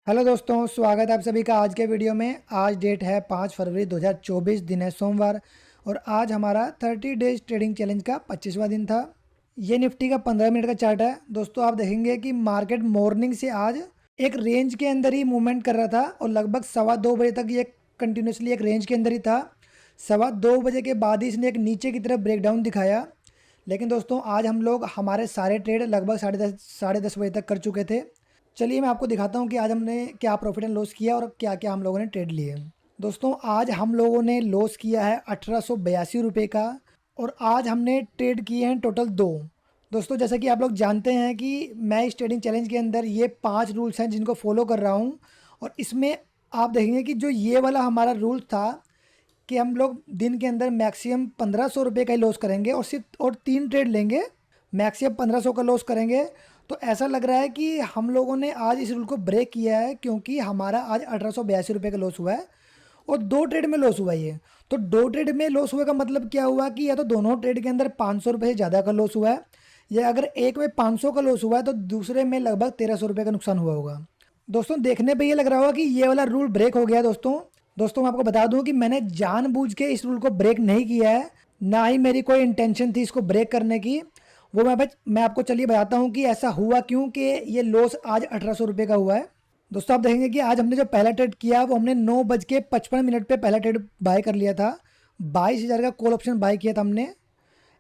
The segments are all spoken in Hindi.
हेलो दोस्तों, स्वागत है आप सभी का आज के वीडियो में। आज डेट है 5 फरवरी 2024, दिन है सोमवार। और आज हमारा 30 डेज ट्रेडिंग चैलेंज का 25वां दिन था। ये निफ्टी का 15 मिनट का चार्ट है। दोस्तों आप देखेंगे कि मार्केट मॉर्निंग से आज एक रेंज के अंदर ही मूवमेंट कर रहा था और लगभग 2:15 बजे तक ये कंटिन्यूसली एक रेंज के अंदर ही था। 2:15 के बाद ही इसने एक नीचे की तरफ ब्रेकडाउन दिखाया। लेकिन दोस्तों आज हम लोग हमारे सारे ट्रेड लगभग 10:30 बजे तक कर चुके थे। चलिए मैं आपको दिखाता हूँ कि आज हमने क्या प्रॉफिट एंड लॉस किया और क्या क्या हम लोगों ने ट्रेड लिए। दोस्तों आज हम लोगों ने लॉस किया है 1882 रुपये का और आज हमने ट्रेड किए हैं टोटल 2। दोस्तों जैसा कि आप लोग जानते हैं कि मैं इस ट्रेडिंग चैलेंज के अंदर ये 5 रूल्स हैं जिनको फॉलो कर रहा हूँ। और इसमें आप देखेंगे कि जो ये वाला हमारा रूल था कि हम लोग दिन के अंदर मैक्सिमम 1500 रुपये का ही लॉस करेंगे और सिर्फ 3 ट्रेड लेंगे, मैक्सिमम 1500 का लॉस करेंगे। तो ऐसा लग रहा है कि हम लोगों ने आज इस रूल को ब्रेक किया है, क्योंकि हमारा आज 1882 रुपये का लॉस हुआ है और 2 ट्रेड में लॉस हुआ है ये। तो 2 ट्रेड में लॉस हुए का मतलब क्या हुआ कि या तो दोनों ट्रेड के अंदर 500 रुपये से ज़्यादा का लॉस हुआ है, या अगर एक में 500 का लॉस हुआ है तो दूसरे में लगभग 1300 रुपये का नुकसान हुआ होगा। दोस्तों देखने पे ये लग रहा होगा कि ये वाला रूल ब्रेक हो गया। दोस्तों मैं आपको बता दूं कि मैंने जानबूझ के इस रूल को ब्रेक नहीं किया है, ना ही मेरी कोई इंटेंशन थी इसको ब्रेक करने की। वो मैं आपको चलिए बताता हूँ कि ऐसा हुआ क्यों कि ये लॉस आज 1800 रुपये का हुआ है। दोस्तों आप देखेंगे कि आज हमने जो पहला ट्रेड किया वो हमने 9:55 पे पहला ट्रेड बाय कर लिया था। 22,000 का कॉल ऑप्शन बाय किया था हमने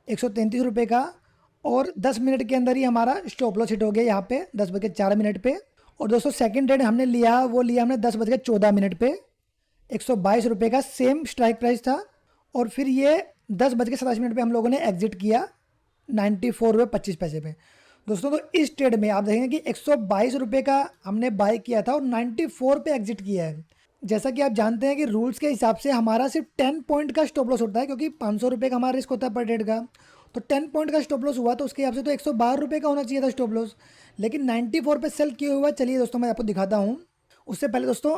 133 रुपये का, और 10 मिनट के अंदर ही हमारा स्टॉप लॉस हिट हो गया यहाँ पे 10:04 पे। और दोस्तों सेकंड ट्रेड हमने लिया हमने 10:14 पे 122 रुपये का सेम स्ट्राइक प्राइस था। और फिर ये 10:87 पे हम लोगों ने एग्जिट किया 94 रुपये 25 पैसे पे। दोस्तों तो इस ट्रेड में आप देखेंगे कि 122 रुपये का हमने बाय किया था और 94 पे एग्जिट किया है। जैसा कि आप जानते हैं कि रूल्स के हिसाब से हमारा सिर्फ 10 पॉइंट का स्टॉप लॉस होता है, क्योंकि 500 रुपये का हमारा रिस्क होता है पर ट्रेड का। तो 10 पॉइंट का स्टॉप लॉस हुआ तो उसके हिसाब से तो 112 रुपये का होना चाहिए था स्टॉप लॉस, लेकिन 94 पे सेल किया हुआ। चलिए दोस्तों मैं आपको दिखाता हूँ। उससे पहले दोस्तों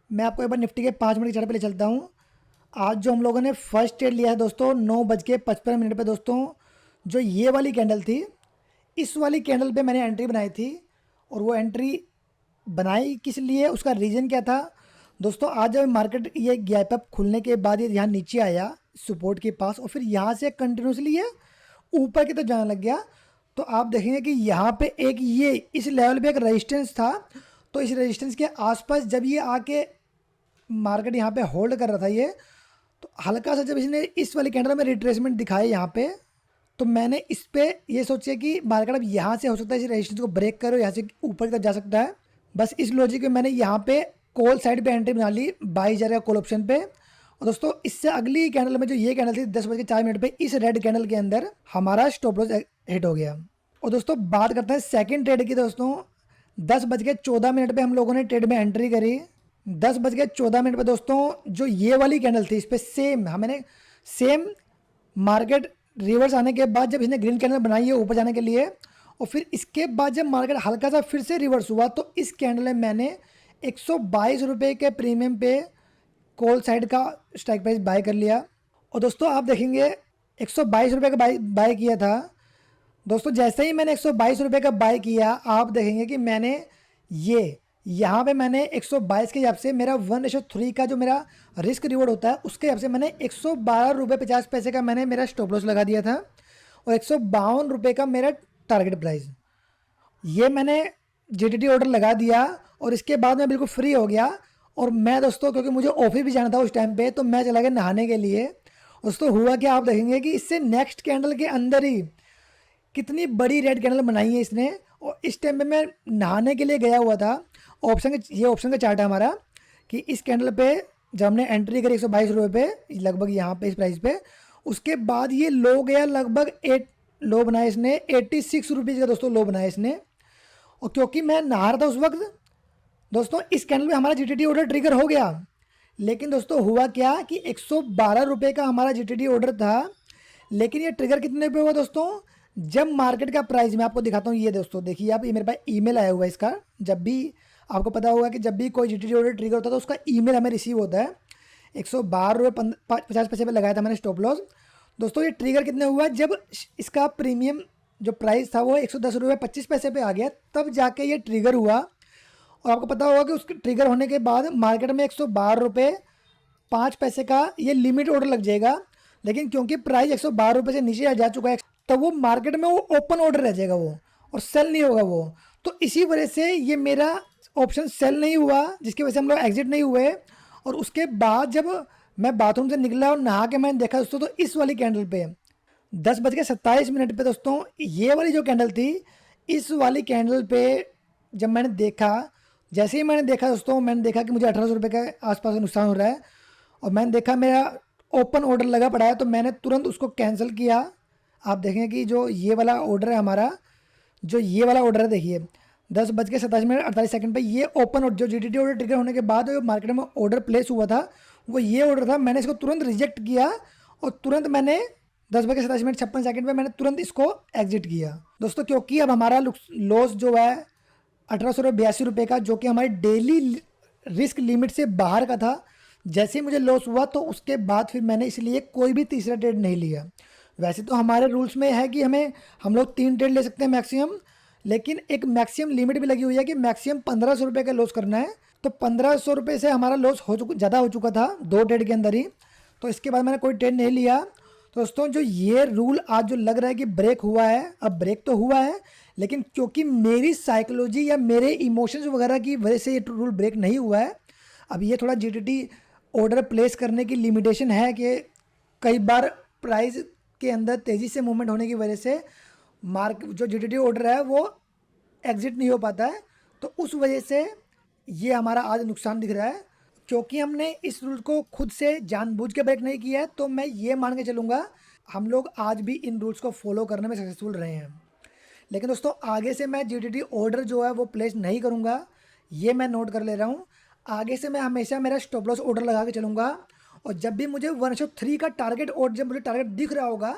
मैं आपको एक बार निफ्टी के 5 मिनट के चार्ट पे ले चलता हूँ। आज जो हम लोगों ने फर्स्ट ट्रेड लिया है दोस्तों 9:55 पे, दोस्तों जो ये वाली कैंडल थी, इस वाली कैंडल पे मैंने एंट्री बनाई थी। और वो एंट्री बनाई किस लिए, उसका रीज़न क्या था दोस्तों। आज जब मार्केट ये गैप अप खुलने के बाद ये यहाँ नीचे आया सपोर्ट के पास और फिर यहाँ से कंटिन्यूसली ये ऊपर की तरफ जाने लग गया। तो आप देखेंगे कि यहाँ पे एक ये इस लेवल पे एक रेजिस्टेंस था। तो इस रेजिस्टेंस के आसपास जब ये आके मार्केट यहाँ पे होल्ड कर रहा था ये, तो हल्का सा जब इसने इस वाली कैंडल में रिट्रेसमेंट दिखाया यहाँ पे, तो मैंने इस पे ये सोचा कि मार्केट अब यहाँ से हो सकता है इस रेजिस्टेंस को ब्रेक करो, यहाँ से ऊपर की तरफ जा सकता है। बस इस लॉजिक में मैंने यहाँ पे कॉल साइड पे एंट्री बना ली 22,000 का कॉल ऑप्शन पे। और दोस्तों इससे अगली कैंडल में जो ये कैंडल थी 10:04 पे, इस रेड कैंडल के अंदर हमारा स्टॉप लॉस हिट हो गया। और दोस्तों बात करते हैं सेकेंड ट्रेड की। दोस्तों 10:14 पे हम लोगों ने ट्रेड में एंट्री करी। 10:14 पे दोस्तों जो ये वाली कैंडल थी, इस पर सेम मार्केट रिवर्स आने के बाद जब इसने ग्रीन कैंडल बनाई है ऊपर जाने के लिए, और फिर इसके बाद जब मार्केट हल्का सा फिर से रिवर्स हुआ, तो इस कैंडल में मैंने 122 रुपये के प्रीमियम पे कॉल साइड का स्ट्राइक प्राइस बाय कर लिया। और दोस्तों आप देखेंगे 122 रुपये का बाय किया था। दोस्तों जैसे ही मैंने 122 रुपये का बाय किया, आप देखेंगे कि मैंने यहाँ पे मैंने 122 के हिसाब से मेरा 1:3 का जो मेरा रिस्क रिवॉर्ड होता है उसके हिसाब से मैंने 112 रुपये 50 पैसे का मैंने मेरा स्टॉप लॉस लगा दिया था, और 152 रुपये का मेरा टारगेट प्राइस। ये मैंने जीटीटी ऑर्डर लगा दिया और इसके बाद मैं बिल्कुल फ्री हो गया। और मैं दोस्तों क्योंकि मुझे ऑफिस भी जाना था उस टाइम पे, तो मैं चला गया नहाने के लिए। दोस्तों हुआ क्या, आप देखेंगे कि इससे नेक्स्ट कैंडल के अंदर ही कितनी बड़ी रेड कैंडल बनाई है इसने। और इस टाइम पे मैं नहाने के लिए गया हुआ था। ये ऑप्शन का चार्ट है हमारा कि इस कैंडल पे जब हमने एंट्री करी 122 रुपये पे लगभग यहाँ पे इस प्राइस पे, उसके बाद ये लो गया लगभग 8 लो बनाया इसने 86 रुपीज़ का दोस्तों लो बनाया इसने। और क्योंकि मैं नहा रहा था उस वक्त दोस्तों, इस कैंडल में हमारा जीटीटी ऑर्डर ट्रिगर हो गया। लेकिन दोस्तों हुआ क्या कि 112 रुपये का हमारा जीटीटी ऑर्डर था, लेकिन ये ट्रिगर कितने पे हुआ दोस्तों, जब मार्केट का प्राइस मैं आपको दिखाता हूँ। ये दोस्तों देखिए आप, ये मेरे पास ईमेल आया हुआ है इसका। जब भी आपको पता होगा कि जब भी कोई जीटीटी ऑर्डर ट्रिगर होता है तो उसका ईमेल हमें रिसीव होता है। 112 रुपये 50 पैसे पे लगाया था मैंने स्टॉप लॉस। दोस्तों ये ट्रिगर कितने हुआ, जब इसका प्रीमियम जो प्राइस था वो 110 रुपये 25 पैसे पे आ गया, तब जाके ये ट्रिगर हुआ। और आपको पता होगा कि उसके ट्रिगर होने के बाद मार्केट में 112 रुपये 5 पैसे का ये लिमिट ऑर्डर लग जाएगा, लेकिन क्योंकि प्राइस 112 रुपये से नीचे जा चुका है तो वो मार्केट में वो ओपन ऑर्डर रह जाएगा वो, और सेल नहीं होगा वो। तो इसी वजह से ये मेरा ऑप्शन सेल नहीं हुआ, जिसकी वजह से हम लोग एग्जिट नहीं हुए। और उसके बाद जब मैं बाथरूम से निकला और नहा के मैंने देखा दोस्तों, तो इस वाली कैंडल पे 10:27 पे दोस्तों, ये वाली जो कैंडल थी, इस वाली कैंडल पे जब मैंने देखा, जैसे ही मैंने देखा दोस्तों, मैंने देखा कि मुझे 1800 रुपये के आसपास नुकसान हो रहा है, और मैंने देखा मेरा ओपन ऑर्डर लगा पड़ा है, तो मैंने तुरंत उसको कैंसिल किया। आप देखें कि जो ये वाला ऑर्डर है हमारा, जो ये वाला ऑर्डर है देखिए 10:27 पे ये ओपन ऑर्डर, जो जीटीटी ऑर्डर ट्रिगर होने के बाद जो मार्केट में ऑर्डर प्लेस हुआ था वो ये ऑर्डर था। मैंने इसको तुरंत रिजेक्ट किया और तुरंत मैंने 10:27 पे मैंने तुरंत इसको एग्जिट किया दोस्तों, क्योंकि अब हमारा लॉस जो है 1882 रुपये का, जो कि हमारी डेली रिस्क लिमिट से बाहर का था। जैसे ही मुझे लॉस हुआ तो उसके बाद फिर मैंने इसलिए कोई भी तीसरा ट्रेड नहीं लिया। वैसे तो हमारे रूल्स में है कि हम लोग 3 ट्रेड ले सकते हैं मैक्सिमम, लेकिन एक मैक्सिमम लिमिट भी लगी हुई है कि मैक्सिमम 1500 रुपये का लॉस करना है। तो 1500 रुपये से हमारा लॉस ज़्यादा हो चुका था 2 ट्रेड के अंदर ही, तो इसके बाद मैंने कोई ट्रेड नहीं लिया। तो दोस्तों जो ये रूल आज जो लग रहा है कि ब्रेक हुआ है, अब ब्रेक तो हुआ है, लेकिन क्योंकि मेरी साइकोलॉजी या मेरे इमोशंस वगैरह की वजह से ये रूल ब्रेक नहीं हुआ है। अब ये थोड़ा जीटीटी ऑर्डर प्लेस करने की लिमिटेशन है कि कई बार प्राइस के अंदर तेज़ी से मूवमेंट होने की वजह से जो जीटीटी ऑर्डर है वो एग्जिट नहीं हो पाता है, तो उस वजह से ये हमारा आज नुकसान दिख रहा है। क्योंकि हमने इस रूल को खुद से जानबूझ के ब्रेक नहीं किया है, तो मैं ये मान के चलूँगा हम लोग आज भी इन रूल्स को फॉलो करने में सक्सेसफुल रहे हैं। लेकिन दोस्तों आगे से मैं जीटीटी ऑर्डर जो है वो प्लेस नहीं करूँगा, ये मैं नोट कर ले रहा हूँ। आगे से मैं हमेशा मेरा स्टॉप लॉस ऑर्डर लगा के चलूँगा, और जब भी मुझे 1/3 का टारगेट, और जब मुझे टारगेट दिख रहा होगा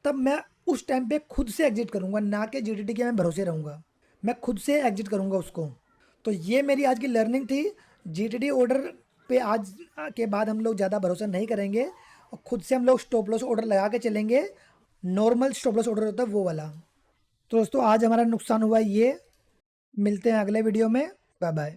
तब मैं उस टाइम पे खुद से एग्जिट करूँगा, ना कि जीटीटी के मैं भरोसे रहूँगा, मैं खुद से एग्जिट करूँगा उसको। तो ये मेरी आज की लर्निंग थी। जीटीटी ऑर्डर पे आज के बाद हम लोग ज़्यादा भरोसा नहीं करेंगे, और खुद से हम लोग स्टॉप लॉस ऑर्डर लगा के चलेंगे, नॉर्मल स्टॉप लॉस ऑर्डर होता है वो वाला। तो दोस्तों आज हमारा नुकसान हुआ ये। मिलते हैं अगले वीडियो में। Bye bye.